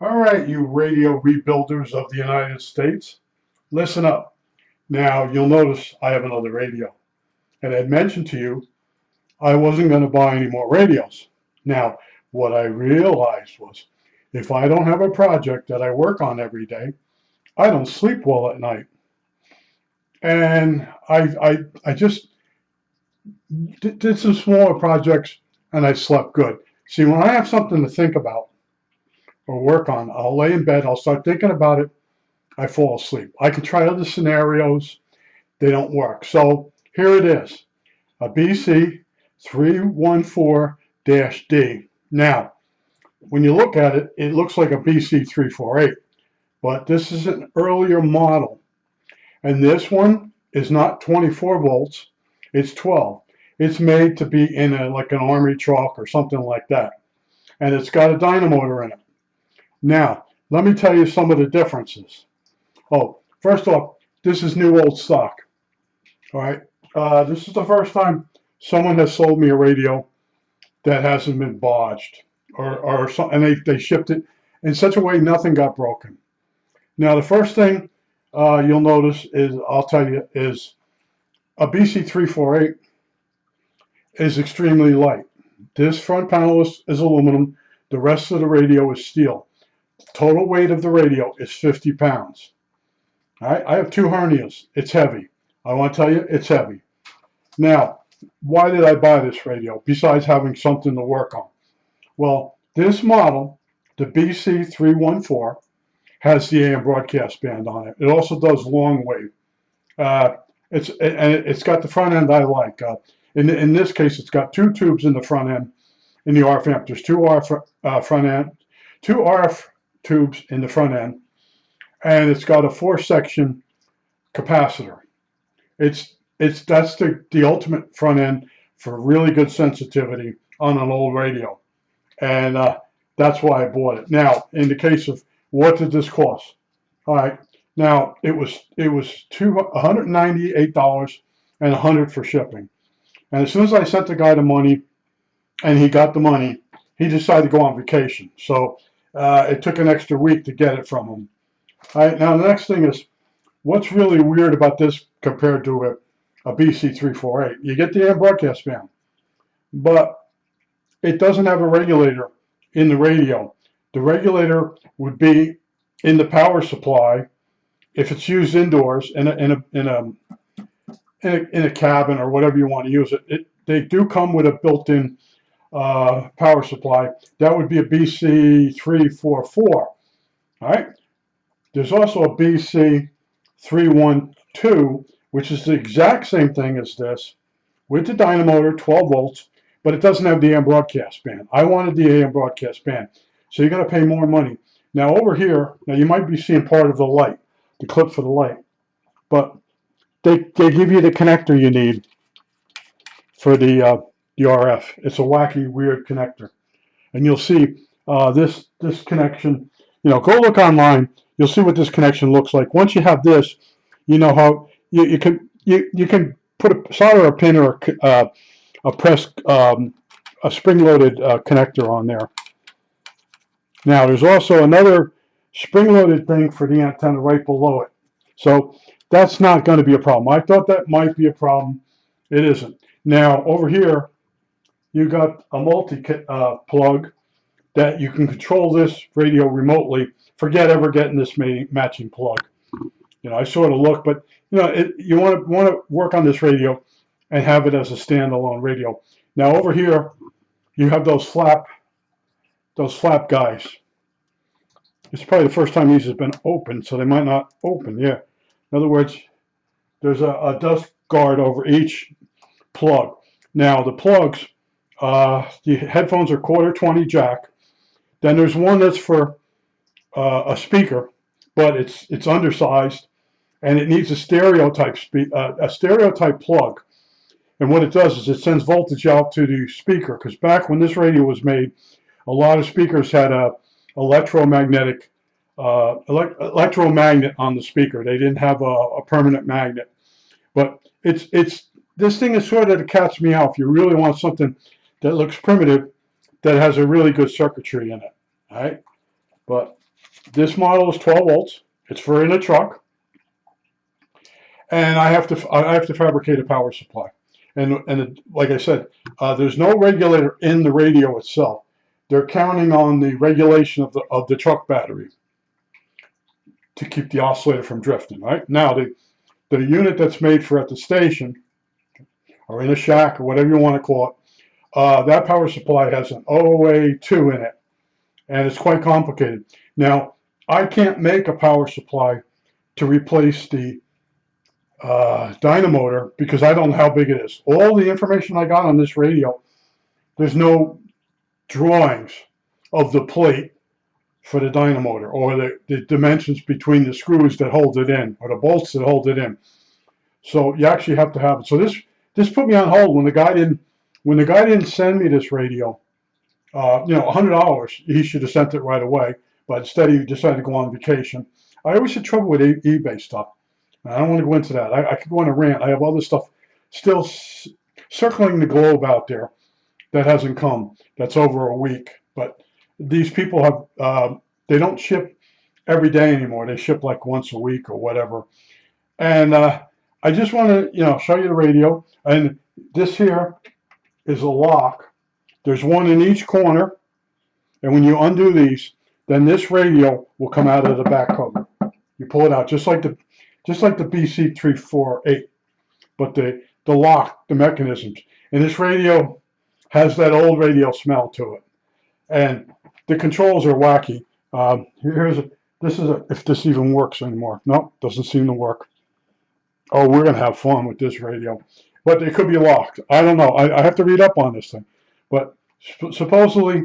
All right, you radio rebuilders of the United States, listen up. Now, you'll notice I have another radio. And I had mentioned to you I wasn't going to buy any more radios. Now, what I realized was if I don't have a project that I work on every day, I don't sleep well at night. And I just did some smaller projects and I slept good. See, when I have something to think about or work on, I'll lay in bed, I'll start thinking about it, I fall asleep. I can try other scenarios, they don't work. So here it is, a BC 314-D. Now, when you look at it, it looks like a BC 348, but this is an earlier model. And this one is not 24 volts, it's 12. It's made to be in like an army truck or something like that. And it's got a dynamotor in it. Now, let me tell you some of the differences. Oh, first off, this is new old stock. All right. This is the first time someone has sold me a radio that hasn't been bodged or something, and they shipped it in such a way nothing got broken. Now, the first thing you'll notice is, I'll tell you, is a BC348 is extremely light. This front panel is aluminum. The rest of the radio is steel. Total weight of the radio is 50 pounds. All right, I have two hernias. It's heavy. I want to tell you, it's heavy. Now, why did I buy this radio besides having something to work on? Well, this model, the BC314, has the AM broadcast band on it. It also does long wave. It's got the front end I like. In this case, it's got two tubes in the front end in the RF amp. There's two RF tubes in the front end, and it's got a 4-section capacitor. That's the ultimate front end for really good sensitivity on an old radio, and that's why I bought it. Now, in the case of what did this cost? All right, now it was $198 and $100 for shipping. And as soon as I sent the guy the money, and he got the money, he decided to go on vacation. So it took an extra week to get it from him. All right, now the next thing is, what's really weird about this compared to a BC348? You get the AM broadcast band, but it doesn't have a regulator in the radio. The regulator would be in the power supply if it's used indoors in a cabin or whatever you want to use it. They do come with a built-in power supply. That would be a BC344. All right. There's also a BC312, which is the exact same thing as this, with the dynamotor, 12 volts, but it doesn't have the AM broadcast band. I wanted the AM broadcast band, so you're going to pay more money. Now over here, now you might be seeing part of the light, the clip for the light, but they give you the connector you need for the RF. It's a wacky, weird connector, and you'll see this connection. Go look online. You'll see what this connection looks like. Once you have this, you know how you can solder a pin or a press a spring-loaded connector on there. Now there's also another spring-loaded thing for the antenna right below it. So that's not going to be a problem. I thought that might be a problem. It isn't. Now over here, you got a multi-plug that you can control this radio remotely. Forget ever getting this matching plug. I sort of look, but you want to work on this radio and have it as a standalone radio. Now over here, you have those flap guys. It's probably the first time these has been opened, so they might not open. Yeah. In other words, there's a dust guard over each plug. Now the plugs, the headphones are 1/4-20 jack. Then there's one that's for a speaker, but it's undersized, and it needs a stereo type plug. And what it does is it sends voltage out to the speaker, because back when this radio was made, a lot of speakers had a electromagnet on the speaker. They didn't have a permanent magnet. But this thing is sort of to catch me out if you really want something that looks primitive, that has a really good circuitry in it. All right, but This model is 12 volts. It's for in a truck, and I have to fabricate a power supply. And like I said, there's no regulator in the radio itself. They're counting on the regulation of the truck battery to keep the oscillator from drifting. Right now, the unit that's made for at the station or in a shack or whatever you want to call it, that power supply has an OA2 in it, and it's quite complicated. Now, I can't make a power supply to replace the dynamotor because I don't know how big it is. All the information I got on this radio, there's no drawings of the plate for the dynamotor or the dimensions between the screws that hold it in or the bolts that hold it in. So you actually have to have it. So this put me on hold when the guy didn't send me this radio. $100. He should have sent it right away, but instead he decided to go on vacation. I always had trouble with eBay stuff. I don't want to go into that. I could go on a rant. I have other stuff still circling the globe out there that hasn't come. That's over a week. But these people have, they don't ship every day anymore. They ship like once a week or whatever. And I just want to, show you the radio. And this here is a lock. There's one in each corner. And when you undo these, then this radio will come out of the back cover. You pull it out just like the BC348, but the lock, the mechanisms. And this radio has that old radio smell to it. And the controls are wacky. If this even works anymore. Nope, doesn't seem to work. Oh, we're going to have fun with this radio. But it could be locked. I don't know. I have to read up on this thing. But supposedly,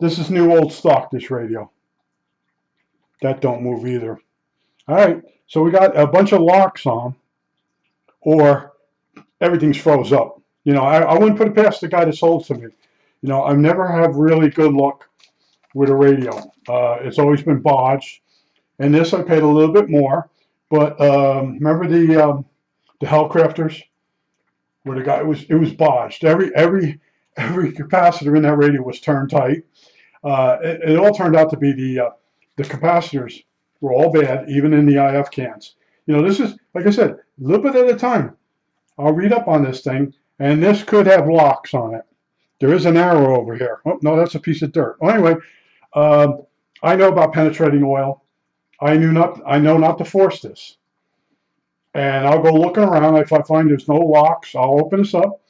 this is new old stock, this radio. That don't move either. All right, so we got a bunch of locks on, or everything's froze up. I wouldn't put it past the guy that sold to me. I never have really good luck with a radio. It's always been bodged. And this I paid a little bit more. But remember the Hellcrafters, where the guy it was bodged. Every capacitor in that radio was turned tight. It all turned out to be the capacitors were all bad, even in the IF cans. This is, like I said, a little bit at a time. I'll read up on this thing, and this could have locks on it. There is an arrow over here. Oh, no, that's a piece of dirt. Well, anyway, I know about penetrating oil. I know not to force this. And I'll go looking around. If I find there's no locks, I'll open this up,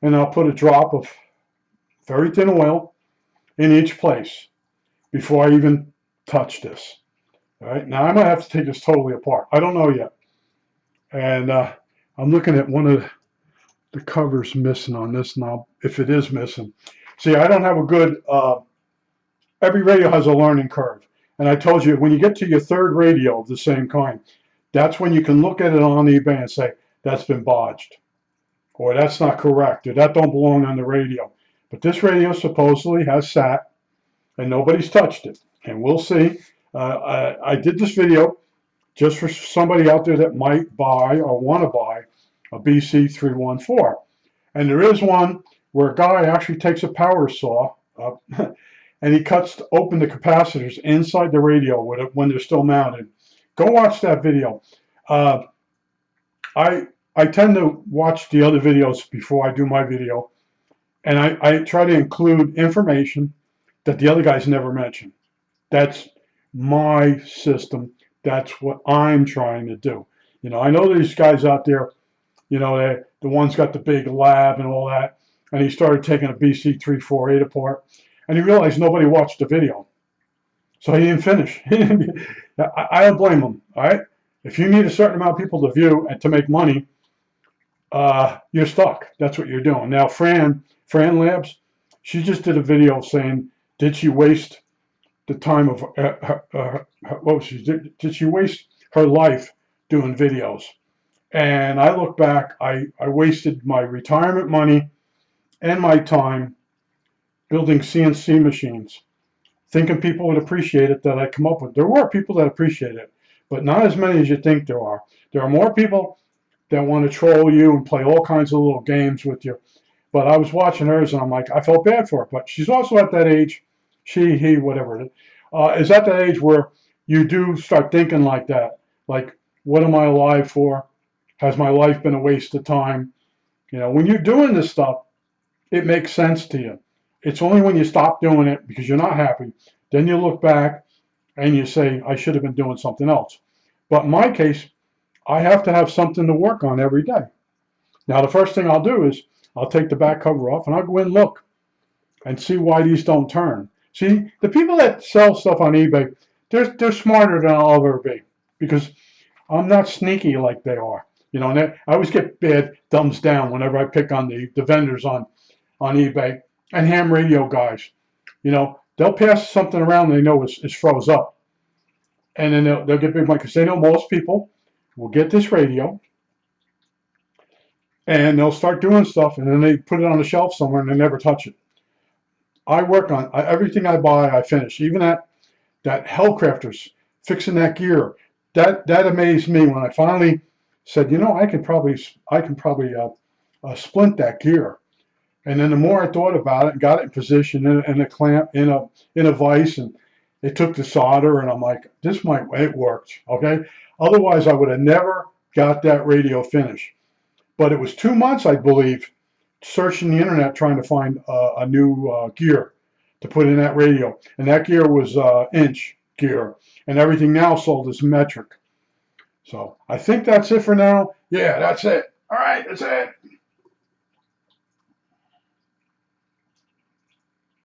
and I'll put a drop of very thin oil in each place before I even touch this. All right, now I might have to take this totally apart. I don't know yet. And I'm looking at one of the covers missing on this knob, if it is missing. See, I don't have a good, every radio has a learning curve. And I told you, when you get to your third radio of the same kind, that's when you can look at it on eBay and say, that's been bodged, or that's not correct, or that don't belong on the radio. But this radio supposedly has sat, and nobody's touched it. And we'll see. I did this video just for somebody out there that might buy or want to buy a BC314. And there is one where a guy actually takes a power saw up and he cuts open the capacitors inside the radio when they're still mounted. Go watch that video. I tend to watch the other videos before I do my video, and I try to include information that the other guys never mention. That's my system. That's what I'm trying to do. I know these guys out there, the one's got the big lab and all that, and he started taking a BC348 apart, and he realized nobody watched the video. So he didn't finish. I don't blame him, all right? If you need a certain amount of people to view and to make money, you're stuck. That's what you're doing. Now, Fran Labs, she just did a video saying, did she waste the time of did she waste her life doing videos? And I look back, I wasted my retirement money and my time building CNC machines, thinking people would appreciate it that I come up with. There were people that appreciated it, but not as many as you think there are. There are more people that want to troll you and play all kinds of little games with you. But I was watching hers and I'm like, I felt bad for her. But she's also at that age, he, whatever, is at that age where you do start thinking like that. Like, what am I alive for? Has my life been a waste of time? You know, when you're doing this stuff, it makes sense to you. It's only when you stop doing it because you're not happy, then you look back and you say, I should have been doing something else. But in my case, I have to have something to work on every day. Now, the first thing I'll do is I'll take the back cover off and I'll go in and look and see why these don't turn. See, the people that sell stuff on eBay, they're smarter than I'll ever be because I'm not sneaky like they are. You know, and I always get bad thumbs down whenever I pick on the vendors on eBay and ham radio guys. You know, they'll pass something around they know is froze up. And then they'll get big money because they know most people will get this radio and they'll start doing stuff and then they put it on the shelf somewhere and they never touch it. I work on everything I buy, I finish. Even that Hellcrafters fixing that gear, that amazed me when I finally said, you know, I can probably splint that gear. And then the more I thought about it and got it in position in a clamp in a vise, and it took the solder, and I'm like, it worked. Okay. Otherwise, I would have never got that radio finished. But it was 2 months, I believe, searching the internet trying to find a new gear to put in that radio, and that gear was inch gear, and everything now sold is metric. So I think that's it for now. Yeah, that's it. All right, that's it.